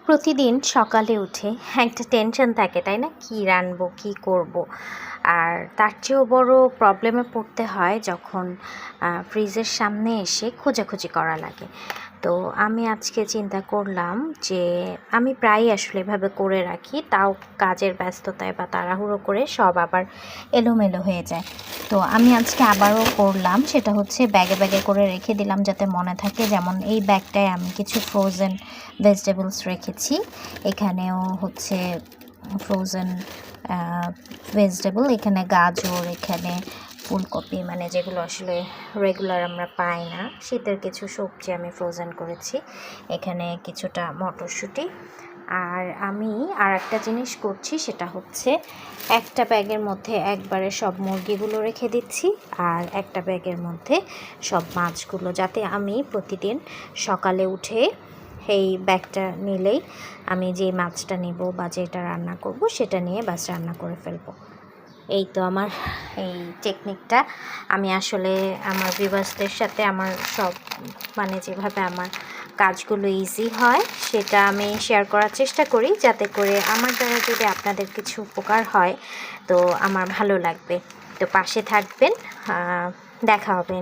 প্রতিদিন সকালে উঠে একটা টেনশন থাকে, তাই না? কি রান্নবো, কি করব। আর তার চেয়েও বড় প্রবলেমে পড়তে হয় যখন ফ্রিজের সামনে এসে খোঁজাখুঁজি করা লাগে। তো আমি আজকে চিন্তা করলাম যে আমি প্রায়ই আসলে এভাবে করে রাখি, তাও কাজের ব্যস্ততায় বা তাড়াহুড়ো করে সব আবার এলোমেলো হয়ে যায়। তো আমি আজকে আবারও করলাম, সেটা হচ্ছে ব্যাগে ব্যাগে করে রেখে দিলাম যাতে মনে থাকে। যেমন এই ব্যাগটায় আমি কিছু ফ্রোজেন ভেজিটেবলস রেখেছি, এখানেও হচ্ছে ফ্রোজেন ভেজিটেবল, এখানে গাজর, এখানে ফুলকপি, মানে যেগুলো আসলে রেগুলার আমরা পাই না, শীতের কিছু সবজি আমি ফ্রোজেন করেছি, এখানে কিছুটা মটরশুঁটি। আর আমি আর একটা জিনিস করছি, সেটা হচ্ছে একটা ব্যাগের মধ্যে একবারে সব মুরগিগুলো রেখে দিচ্ছি, আর একটা ব্যাগের মধ্যে সব মাছগুলো, যাতে আমি প্রতিদিন সকালে উঠে এই ব্যাগটা নিলেই আমি যে মাছটা নিব বা যেটা রান্না করব সেটা নিয়ে বাস রান্না করে ফেলবো। এই তো আমার এই টেকনিকটা আমি আসলে আমার ভিউয়ার্সদের সাথে আমার সব, মানে যেভাবে আমার কাজগুলো ইজি হয় সেটা আমি শেয়ার করার চেষ্টা করি, যাতে করে আমার দ্বারা যদি আপনাদের কিছু উপকার হয় তো আমার ভালো লাগবে। তো পাশে থাকবেন, দেখা হবে।